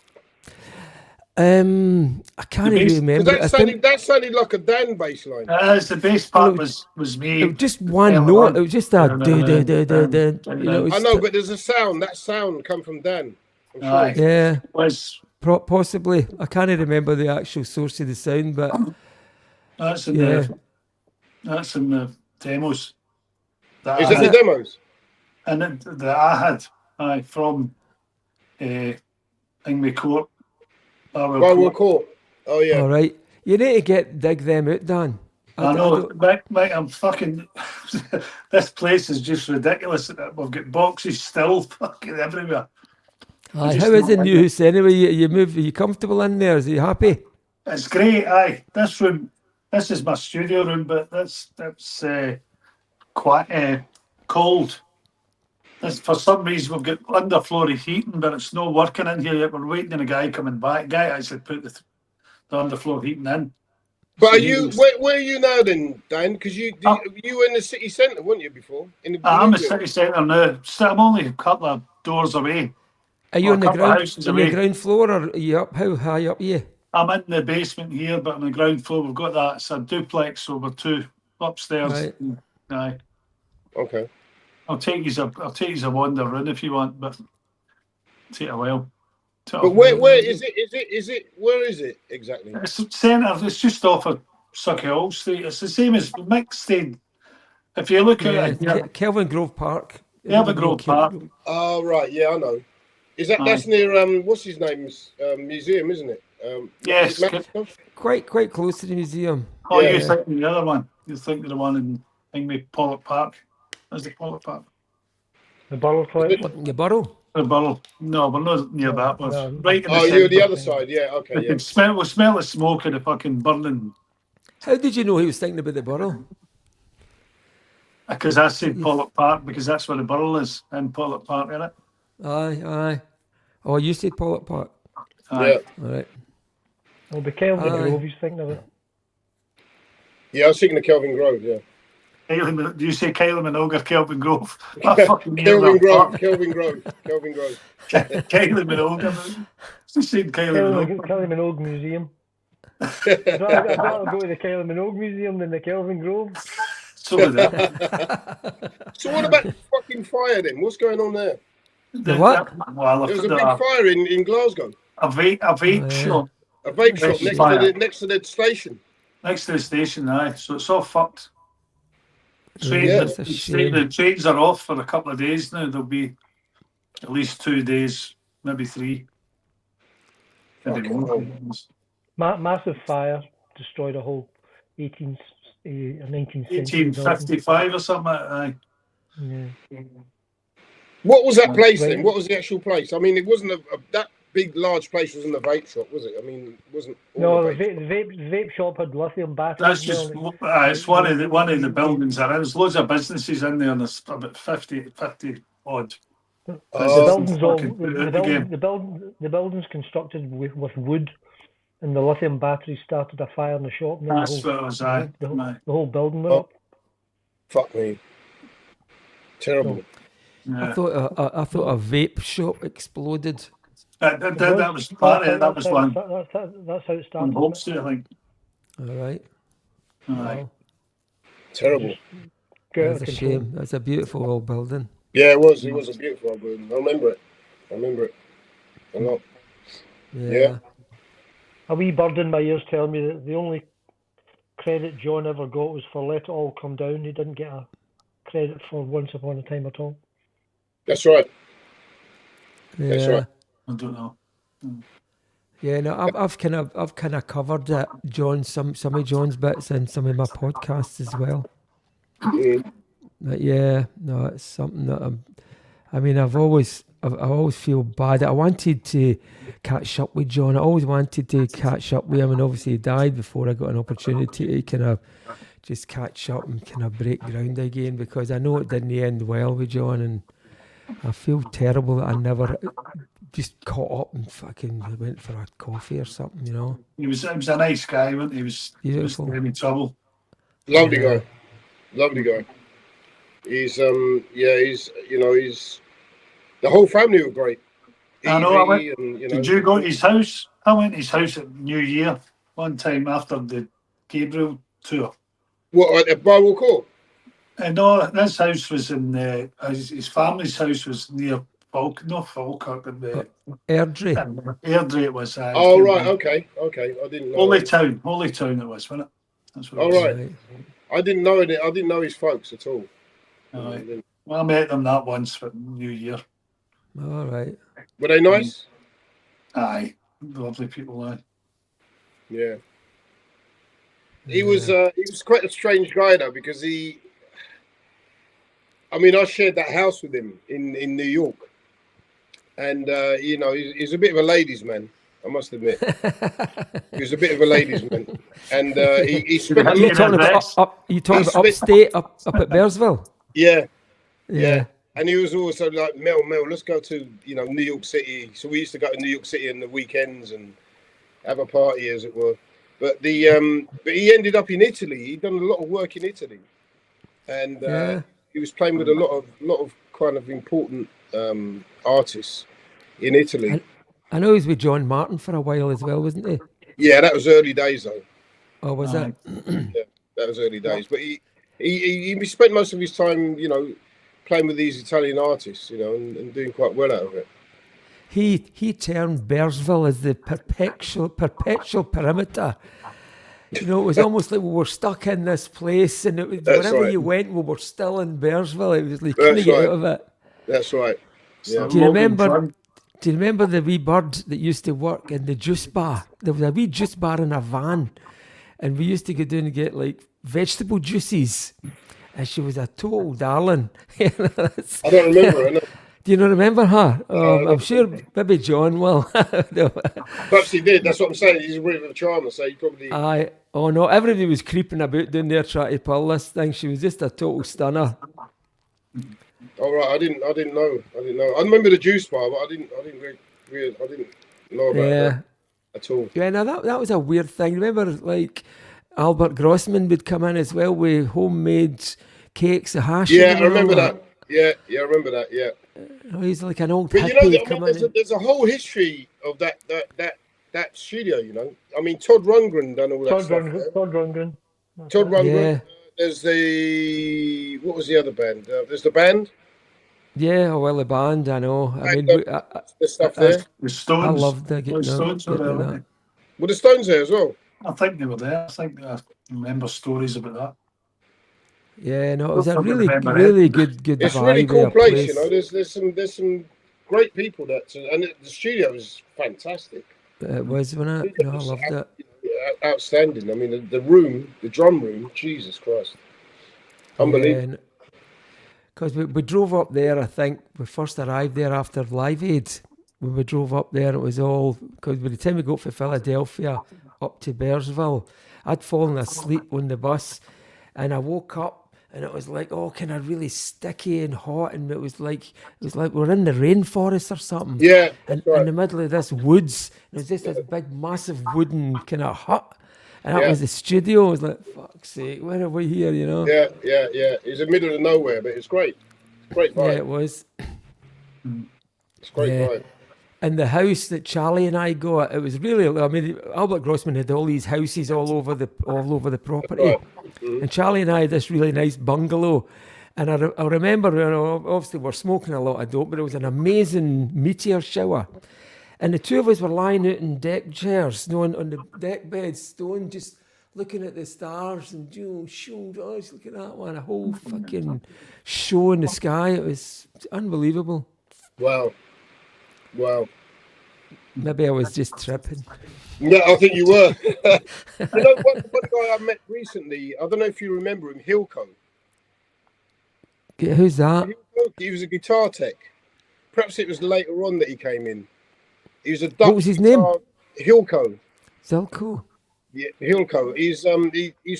I can't even remember. That sounded like a Dan bass line. The bass part was me. It was just one note. It was just a do. I know, but there's a sound. That sound come from Dan. I'm sure. Yeah, Was possibly. I can't remember the actual source of the sound, but that's in the demos. Is it the demos? And that I had from Ingme Court. Barwell Court. Oh yeah. All right. You need to dig them out, Dan. I know, Mike, I'm fucking. This place is just ridiculous. We've got boxes still fucking everywhere. How is the new house anyway? You move? Are you comfortable in there? Are you happy? It's great. This room. This is my studio room, but that's quite cold. For some reason, we've got underfloor heating, but it's not working in here yet. We're waiting on a guy coming back. Guy actually put the underfloor heating in. But are you? Where are you now, then, Dan? Because you were in the city centre, weren't you before? I'm in the city centre now. I'm only a couple of doors away. Are you on the ground floor, or are you up? How high up are you? I'm in the basement here, but on the ground floor we've got that. It's a duplex, so we're two upstairs. Right. Aye. Okay. I'll take you a wander around if you want, but take a while. But where is it? Where is it exactly? It's centre. It's just off of Suckyall Street. It's the same as Mick stayed. If you look at it, Kelvin Grove Park. Kelvin Grove Park. Oh right, yeah, I know. That's near what's his name's museum, isn't it? Yes. Quite close to the museum. Oh, you're thinking the other one. You're thinking the one in Ingme Pollock Park. That's the Pollock Park. The Burrow Collection? The Burrow? The Burrow. No, we're not near that. We're right in the you're the other side. Yeah, okay. Yeah. We smell the smoke of the fucking burning. How did you know he was thinking about the Burrow? Because I said Pollock Park, because that's where the Burrow is, in Pollock Park, isn't it? Aye. Oh, you said Pollock Park? Aye. Yeah. All right. Well, the Kelvin Grove he's thinking of it. Yeah, I was thinking of Kelvin Grove, yeah. Do you say Kylie Minogue or Kelvin Grove? Kelvin Grove. Kylie Minogue. She said Kylie Minogue. Kylie Minogue Museum. I'd rather go to the Kylie Minogue Museum than the Kelvin Grove. So did that. So what about the fucking fire then? What's going on there? The what? Well, There was a big fire in Glasgow. a vape shop. A vape shop next to the station. Next to the station, aye. So it's all fucked. Yeah, that's a shame. The trains are off for a couple of days now. There'll be at least 2 days, maybe 3. Massive fire destroyed a whole 1855 or something. Aye. Yeah. What was that place then? What was the actual place? I mean, it wasn't that big, large place. Wasn't a vape shop, was it? I mean, it wasn't. No, the vape shop had lithium batteries. That's just it's one of the buildings there. There's loads of businesses in there, and there's about 50 odd. The building's constructed with wood, and the lithium batteries started a fire in the shop. And That's what it was. The whole building went up. Fuck me. Terrible. Yeah. I thought a vape shop exploded. That was part of it. That was one. That's how it On started. Hope Street, I think. All right. Aye. Terrible. That's a shame. That's a beautiful old building. Yeah, it was. It was a beautiful old building. I remember it a lot. Yeah. A wee bird in my ears telling me that the only credit John ever got was for Let It All Come Down. He didn't get a credit for Once Upon a Time at all. That's right. Yeah. That's right. I don't know. Yeah, no, I've kind of covered that, John, some of John's bits in some of my podcasts as well. But yeah, no, it's something that I always feel bad. I wanted to catch up with John. I always wanted to catch up with him, and obviously he died before I got an opportunity to kind of just catch up and kind of break ground again, because I know it didn't end well with John, and I feel terrible that I never just caught up and fucking went for a coffee or something, you know. He was a nice guy, wasn't he? He was Beautiful. in trouble. Lovely guy. He's the whole family were great. I know. Did you go to his house? I went to his house at New Year one time after the Gabriel tour. What, at Barwell Court? No, this house was in his family's house was near Falkirk and Airdrie. Airdrie it was. Oh right, okay. I didn't know. Holy Town it was, wasn't it? That's what it was. Right. I didn't know it. I didn't know his folks at all. Right. Well, I met them that once for New Year. All right. Were they nice? Aye, lovely people. Aye. Yeah. He was quite a strange guy though, because I shared that house with him in New York, and he's a bit of a ladies' man. I must admit, he was a bit of a ladies' man, and he spent. You talking about upstate, up at Beersville? Yeah. And he was also like, Mel, let's go to New York City. So we used to go to New York City on the weekends and have a party, as it were. But he ended up in Italy. He'd done a lot of work in Italy, and he was playing with a lot of kind of important artists in Italy. I know he was with John Martin for a while as well, wasn't he? Yeah, that was early days though. Oh, was that? Yeah, that was early days. But he spent most of his time, playing with these Italian artists, and doing quite well out of it. He termed Beersville as the perpetual perimeter. It was almost like we were stuck in this place, and it was, whenever you went, we were still in Beersville. It was like couldn't get out of it. That's right. Yeah. Do you remember the wee bird that used to work in the juice bar? There was a wee juice bar in a van, and we used to go down and get like vegetable juices. And she was a total darling. I don't remember her. No. Do you not remember her? I'm sure maybe John will. Perhaps he did. That's what I'm saying. He's a bit of a charmer, so he probably. Oh no! Everybody was creeping about down there trying to pull this thing. She was just a total stunner. All right, I didn't know. I remember the juice bar, but I didn't know about that at all. Yeah, now that was a weird thing. Remember, like Albert Grossman would come in as well with homemade cakes, a hash. Yeah, I remember that. Yeah, I remember that. Yeah. He's like an old but hippie. There's a whole history of that studio. Todd Rundgren done all that stuff. Todd Rundgren. Todd Rundgren. There's the what was the other band? There's the band. Yeah, well, the band, I know. I mean, the stuff there. The Stones. I loved the Stones were there, weren't they? Were the Stones there as well? I think they were there. I think I remember stories about that. Yeah, no, it was a Don't remember really it. good It's a vibe. really cool of a place, you know. There's some great people that, and the studio is fantastic. It was, wasn't it? No, I loved it. Outstanding. I mean, the room, the drum room, Jesus Christ, unbelievable. Because we drove up there, I think we first arrived there after Live Aid. When we drove up there, it was all, because by the time we got from Philadelphia up to Beersville, I'd fallen asleep on the bus, and I woke up and it was like, oh, kind of really sticky and hot, and it was like we're in the rainforest or something. Yeah, and right. in the middle of this woods, it was just this big, massive wooden kind of hut. And that was the studio. I was like, fuck's sake, where are we here, you know? Yeah. It was in the middle of nowhere, but it's great. Great vibe. Yeah, it was. It's great vibe. And the house that Charlie and I got, it was really, I mean, Albert Grossman had all these houses all over the property. Right. Mm-hmm. And Charlie and I had this really nice bungalow. And I remember, you know, obviously we're smoking a lot of dope, but it was an amazing meteor shower. And the two of us were lying out in deck chairs, you know, on the deck bed, stone, just looking at the stars and, you know, just looking at that one, a whole fucking show in the sky. It was unbelievable. Wow. Maybe I was just tripping. No, I think you were. You know, one guy I met recently, I don't know if you remember him, Hilco. Who's that? He was a guitar tech. Perhaps it was later on that he came in. He was a Dutch. What was his name? Hilco. Zilko. Yeah, Hilco. He's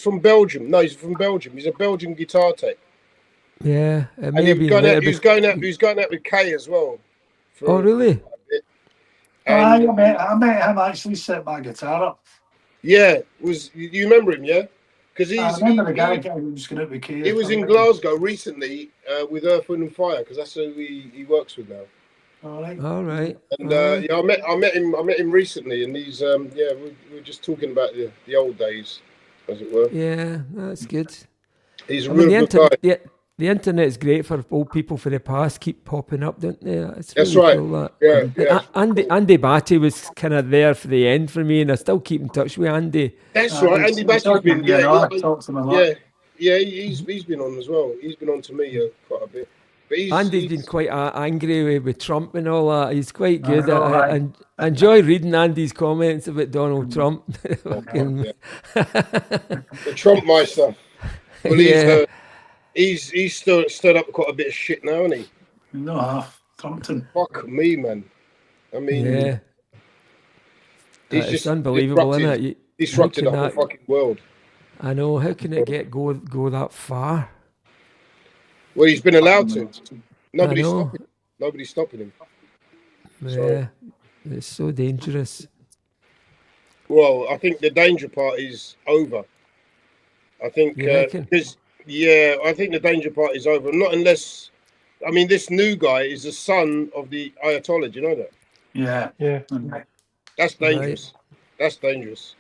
from Belgium. No, he's from Belgium. He's a Belgian guitar tech. Yeah, and he was going out with Kay as well. Oh, really? I met him actually set my guitar up. Yeah, you remember him? Yeah, because I remember the guy who was going out with Kay. He was in Glasgow recently with Earth, Wind and Fire because that's who he works with now. All right. And yeah, I met him recently, and he's we're just talking about the old days, as it were. Yeah, that's good. He's a real good guy. The internet is great for old people for the past. Keep popping up, don't they? That's right. Cool, yeah. Andy Batty was kind of there for the end for me, and I still keep in touch with Andy. That's right. Andy Batty's been talked to him a lot. Yeah. He's been on as well. He's been on to me quite a bit. But Andy's been quite angry with Trump and all that. He's quite good. I enjoy reading Andy's comments about Donald Trump. The Trump Meister. Well, he's stirred up quite a bit of shit now, hasn't he? No, Trumpton. Fuck me, man. I mean, he's just unbelievable, isn't it? Disrupted the whole fucking world. I know. How can it go that far? Well, he's been allowed to. Nobody's stopping him. Yeah, it's so dangerous. Well, I think the danger part is over. I think because I think the danger part is over. Not unless, I mean, this new guy is the son of the Ayatollah. Do you know that? Yeah. That's dangerous. Right. That's dangerous.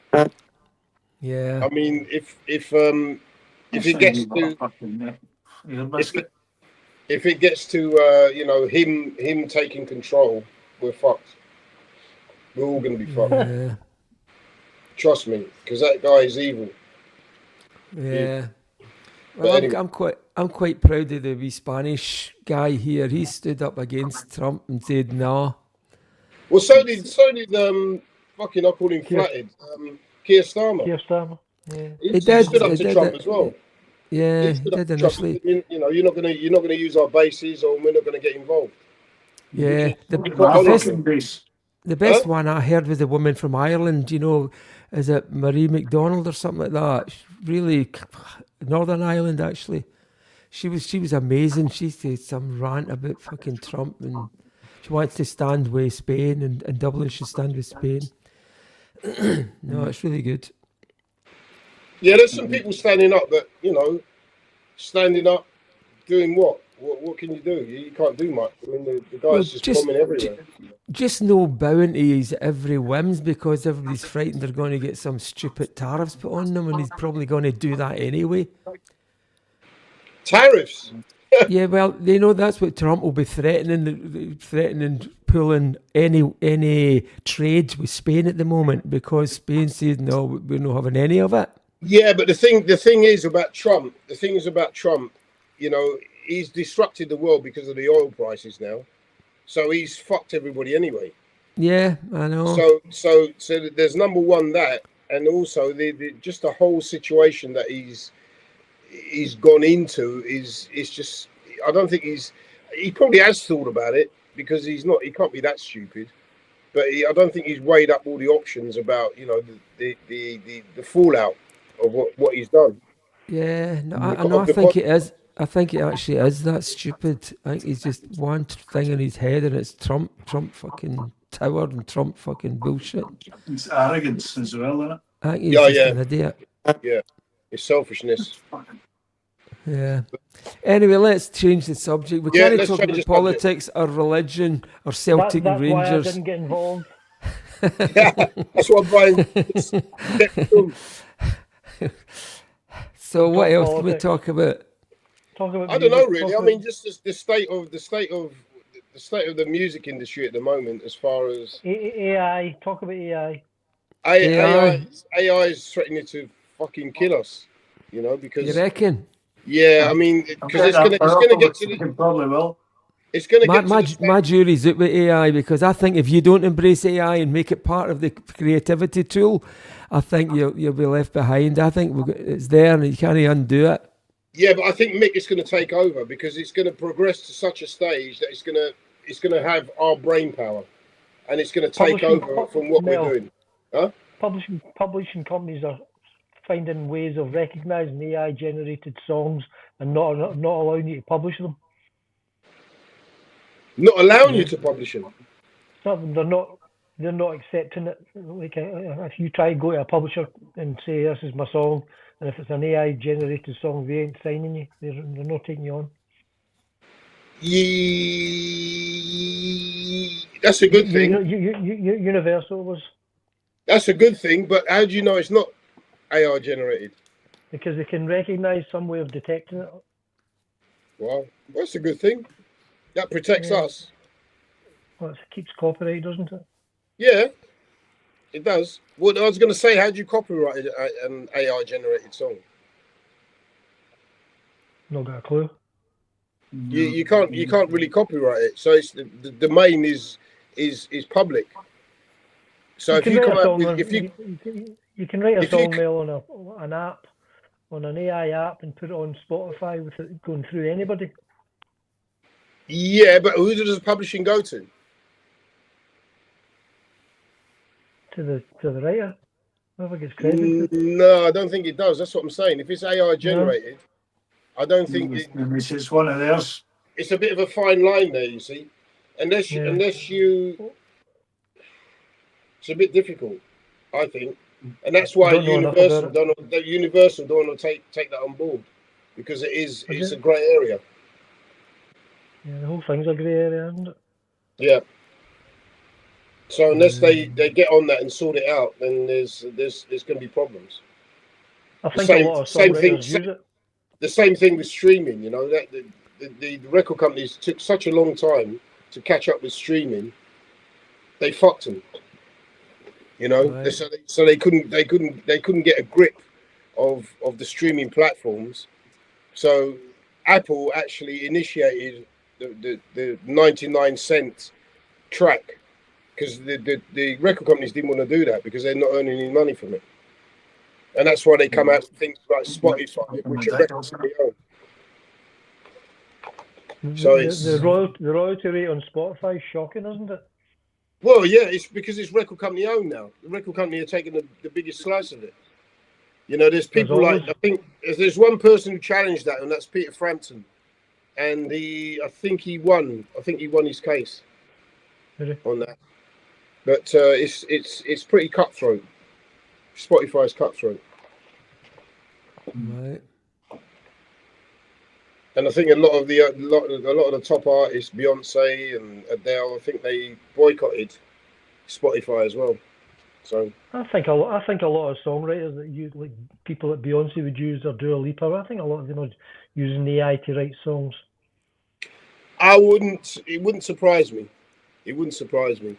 Yeah. I mean, if it gets to if it gets to him taking control, we're fucked. We're all going to be fucked. Yeah. Trust me, because that guy is evil. Yeah. Well, anyway. I'm quite proud of the wee Spanish guy here. He stood up against Trump and said no. Well, so did fucking I call him flatted. Keir Starmer. Yeah. He stood up to Trump as well. Yeah, he did initially. You're not gonna use our bases, or we're not gonna get involved. Yeah, the best one I heard was the woman from Ireland. You know, is it Marie McDonald or something like that? Really, Northern Ireland actually. She was amazing. She said some rant about fucking Trump, and she wants to stand with Spain, and Dublin should stand with Spain. No, it's really good. Yeah, there's some people standing up, but doing what? What can you do? You can't do much. I mean, the guy's just bombing everywhere. Just no bowing to his every whims because everybody's frightened they're going to get some stupid tariffs put on them, and he's probably going to do that anyway. Tariffs. Yeah, well, you know that's what Trump will be threatening pulling any trade with Spain at the moment because Spain says no, we're not having any of it. Yeah, but the thing is about Trump. You know, he's disrupted the world because of the oil prices now, so he's fucked everybody anyway. Yeah, I know. So there's number one that, and also just the whole situation that he's gone into is just. I don't think he probably has thought about it because he can't be that stupid, but I don't think he's weighed up all the options about the fallout of what he's done. Yeah, no, I think it is. I think it actually is that stupid. I think he's just one thing in his head, and it's Trump fucking tower and Trump fucking bullshit. It's arrogance as well, isn't it? I think he's just an idiot. Yeah, it's selfishness. Yeah. Anyway, let's change the subject. We can't talk about politics or religion or Celtic and Rangers. Why I didn't get involved. Yeah, that's what Brian. So what else can we talk about? I don't know really. I mean, just the state of the music industry at the moment, as far as AI. Talk about AI. AI is threatening to fucking kill us. You know, because you reckon? Yeah, I mean, because it's gonna get to the. Probably will. It's gonna get my jury's out with AI because I think if you don't embrace AI and make it part of the creativity tool, I think you'll be left behind. I think it's there and you can't undo it. Yeah, but I think Mick is going to take over because it's going to progress to such a stage that it's going to have our brain power, and it's going to take over from what we're doing. Huh? Publishing companies are finding ways of recognizing AI generated songs and not allowing you to publish them. Not allowing you to publish them. They're not accepting it. Like if you try to go to a publisher and say this is my song, and if it's an AI generated song, they ain't signing you. They're not taking you on. That's a good thing. Universal was. That's a good thing, but how do you know it's not AI generated? Because they can recognize some way of detecting it. Well, that's a good thing. That protects us. Well, it keeps copyright, doesn't it? Yeah, it does. What I was going to say, how do you copyright an AI generated song? Not got a clue. You can't really copyright it. So it's the domain is public. So if you come up with you can write a song mail on an app, on an AI app, and put it on Spotify without it going through anybody. Yeah, but who does publishing go to? To the writer. Whoever gets credited. No, I don't think it does. That's what I'm saying. If it's AI generated, I don't think it's one of theirs. It's a bit of a fine line there, you see. Unless you, it's a bit difficult, I think, and that's why Universal don't want to take that on board because it's a grey area. Yeah, the whole thing's a grey area, isn't it? Yeah. So unless they get on that and sort it out, then there's going to be problems. I think a lot of songwriters use it. The same thing with streaming, you know, that the record companies took such a long time to catch up with streaming. They fucked them, you know. Right. So they couldn't get a grip of the streaming platforms. So Apple actually initiated the 99-cent track because the record companies didn't want to do that because they're not earning any money from it. And that's why they come out with things like Spotify, which are record company owned. So the royalty rate on Spotify is shocking, isn't it? Well, yeah, it's because it's record company owned now. The record company are taking the biggest slice of it. You know, there's people I think there's one person who challenged that, and that's Peter Frampton, and I think he won his case on that. But it's pretty cutthroat. Spotify's cutthroat. Right. And I think a lot of the top artists, Beyonce and Adele, I think they boycotted Spotify as well. So I think a lot of songwriters that use, like people that Beyonce would use or Dua Lipa, I think a lot of them are using AI to write songs? It wouldn't surprise me. It wouldn't surprise me.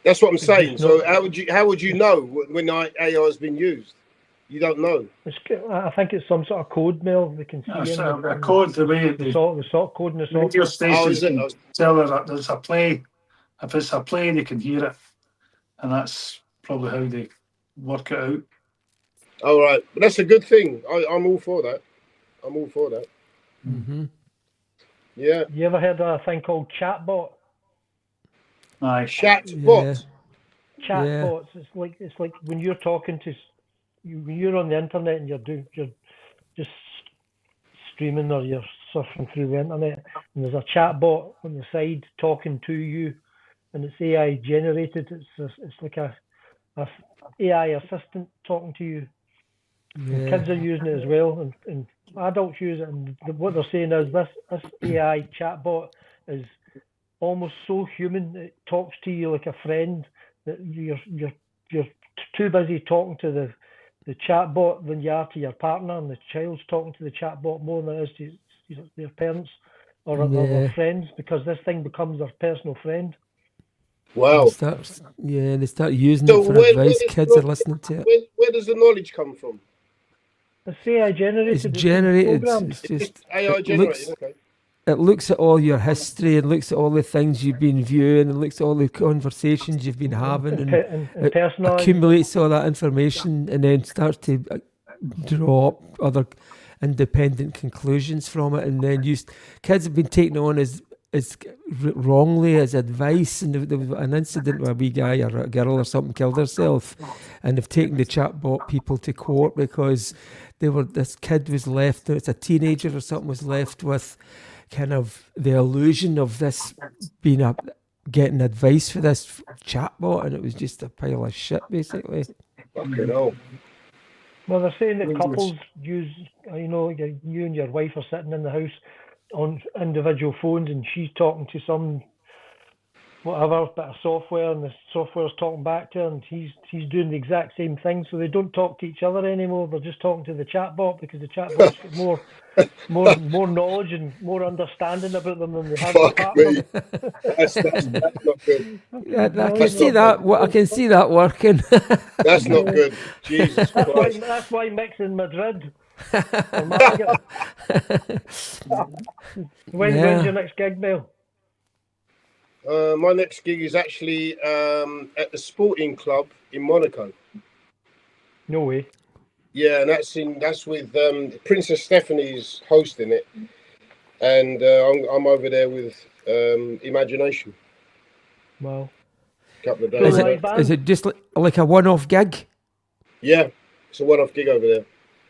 That's what I'm saying. So how would you know when AI has been used? You don't know. I think it's some sort of code, Mel. We can see a code the way the sort code in the radio software. stations can tell her that there's a play. If it's a play, they can hear it, and that's probably how they work it out. All right, but that's a good thing. I'm all for that. I'm all for that. Mm-hmm. Yeah. You ever heard of a thing called chatbot? Aye. Chatbot. Chatbots. It's like when you're talking to when you're on the internet and you're just streaming or you're surfing through the internet, and there's a chatbot on the side talking to you, and it's AI generated. It's like a AI assistant talking to you. And kids are using it as well, and adults use it. And what they're saying is this AI chatbot is almost so human. It talks to you like a friend. That you're too busy talking to the chatbot than you are to your partner, and the child's talking to the chatbot more than it is to their parents or their friends, because this thing becomes their personal friend. Wow. They start using it for advice. Kids are listening to it. Where does the knowledge come from? It's AI generated. It's generated. It's just AI generated. Okay. It looks at all your history, and looks at all the things you've been viewing, and looks at all the conversations you've been having, and it accumulates all that information, and then starts to draw up other independent conclusions from it. And then kids have been taken on as wrongly as advice. And there was an incident where a wee guy or a girl or something killed herself, and they've taken the chatbot people to court because this kid was left, it's a teenager or something, was left with kind of the illusion of this being getting advice for this chatbot, and it was just a pile of shit, basically. Fucking hell. Well, they're saying that couples use, you and your wife are sitting in the house on individual phones, and she's talking to some whatever bit of software, and the software's talking back to her, and he's doing the exact same thing. So they don't talk to each other anymore. They're just talking to the chatbot, because the chatbot's got more knowledge and more understanding about them than they have the partner. That's not good. I can see that working. That's not good. Jesus Christ. That's why Mick's in Madrid. When's your next gig, Mel? My next gig is actually at the Sporting Club in Monaco. No way. Yeah, and that's with Princess Stephanie's hosting it, and I'm over there with Imagination. Wow. A couple of days. Is it just like a one-off gig? Yeah, it's a one-off gig over there.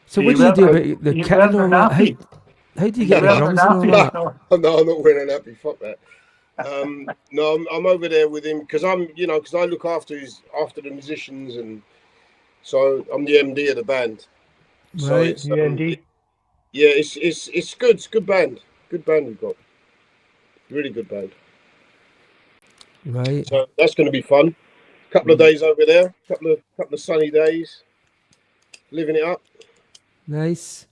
So what do you do about the kit and all that? How do you get the drums and all that? No, I'm not wearing an nappy. Fuck that. No, I'm over there with him because because I look after the musicians, and so I'm the MD of the band. So right, it's MD. Yeah, it's good. It's good band. Good band we've got. Really good band. Right. So that's going to be fun. Couple of days over there. Couple of sunny days. Living it up. Nice.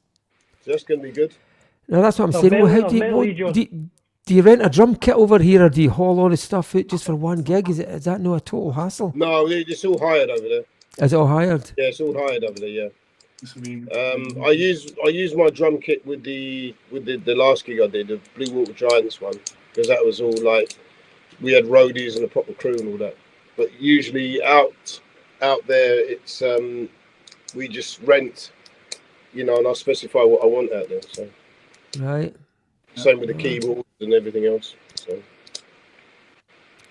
So that's going to be good. No, that's what I'm saying. Well, how do you rent a drum kit over here, or do you haul all the stuff out just for one gig? Is that no a total hassle? No, it's all hired over there. Is it all hired? Yeah, it's all hired over there. Yeah. I use my drum kit with the last gig I did, the Blue Water Giants one, because that was all like we had roadies and a proper crew and all that. But usually out there, it's we just rent, and I specify what I want out there. So. Right. Same with the keyboards and everything else. So,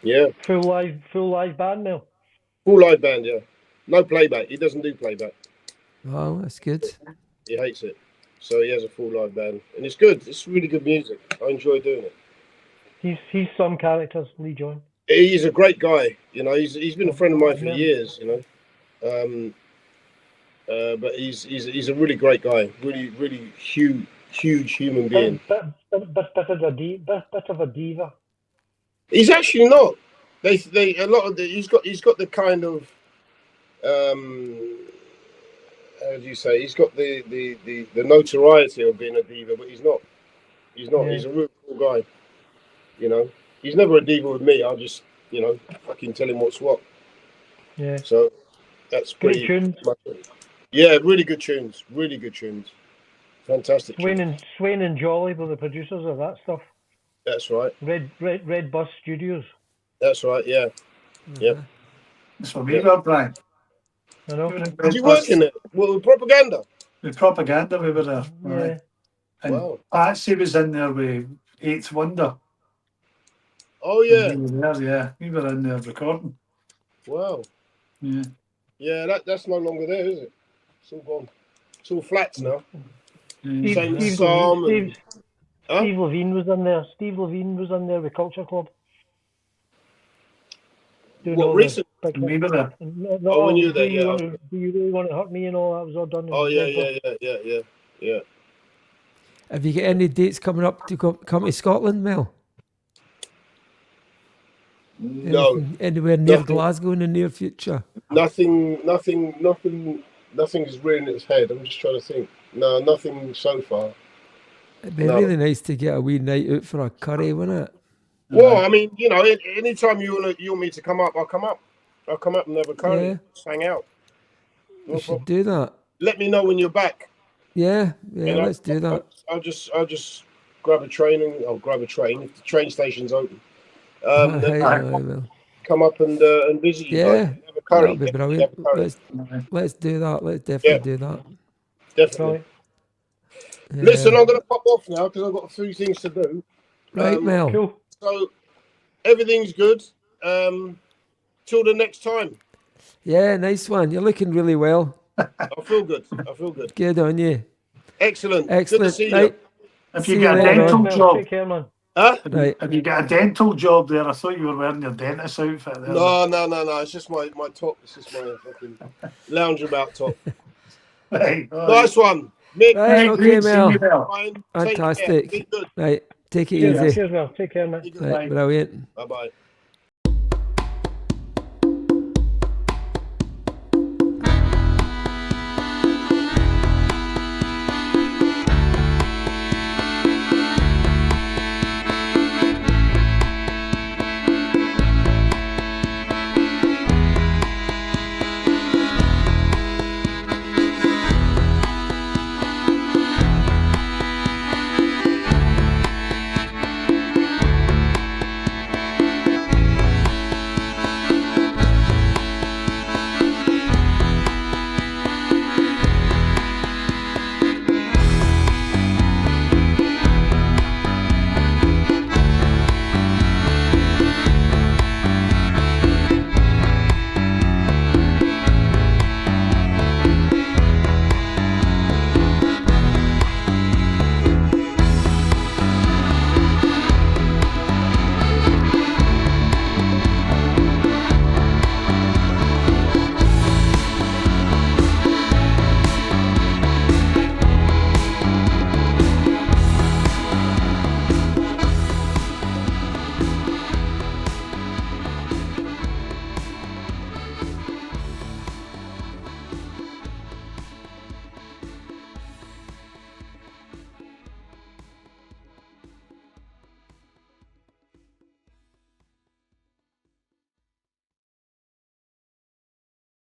yeah. Full live band now. Full live band, yeah. No playback. He doesn't do playback. Oh, that's good. He hates it. So he has a full live band, and it's good. It's really good music. I enjoy doing it. He's some characters, Lee John. He's a great guy. He's been a friend of mine for years. But he's a really great guy. Really, really huge human being. Bit of a diva. He's actually not. He's got the kind of how do you say? He's got the notoriety of being a diva, but he's not. He's not. Yeah. He's a real cool guy. You know, he's never a diva with me. I'll just, fucking tell him what's what. Yeah. So that's Great pretty. tunes. Yeah, really good tunes. Really good tunes. Fantastic. Swain and Jolly were the producers of that stuff. That's right. Red Bus Studios. That's right. Yeah. Yep. That's what we got, Brian. I know. Did you work in it? What, with propaganda? With propaganda, we were there. Yeah. Right. And Wow. Patsy was in there with Eighth Wonder. Oh yeah. We were there, yeah. We were in there recording. Wow. Yeah. Yeah, that's no longer there, is it? It's all gone. It's all flats now. Steve Levine was in there. Steve Levine was in there with Culture Club. What, recent? We were there. Oh, when you were there, yeah. Do you really want to hurt me and all that was all done? Oh, yeah. Have you got any dates coming up to come to Scotland, Mel? No. Anywhere near Glasgow in the near future? Nothing's rearing its head. I'm just trying to think. No, nothing so far. It'd be really nice to get a wee night out for a curry, wouldn't it? Well, I mean, anytime you want me to come up, I'll come up. I'll come up and have a curry. Yeah. Just hang out. We should do that. Let me know when you're back. Yeah, let's do that. I'll just grab a train I'll grab a train if the train station's open. Come up and visit you. Yeah, have a curry. That'll be brilliant. Let's do that. Let's definitely do that. Definitely. Yeah. Listen, I'm going to pop off now because I've got a few things to do. Right, Mel. Cool. So everything's good. Till the next time. Yeah, nice one. You're looking really well. I feel good. Good on you. Excellent. Good to see right. you. If you get a dental job, take care, man. Huh? If you get a dental job there, I thought you were wearing your dentist outfit there. No. It's just my top. It's just my fucking lounge about top. Right. Nice one, Mick. Right, okay, Mel. Fantastic. Right, take it Cheers, easy. cheers, Mel. Take care, man. Right, brilliant. Bye bye.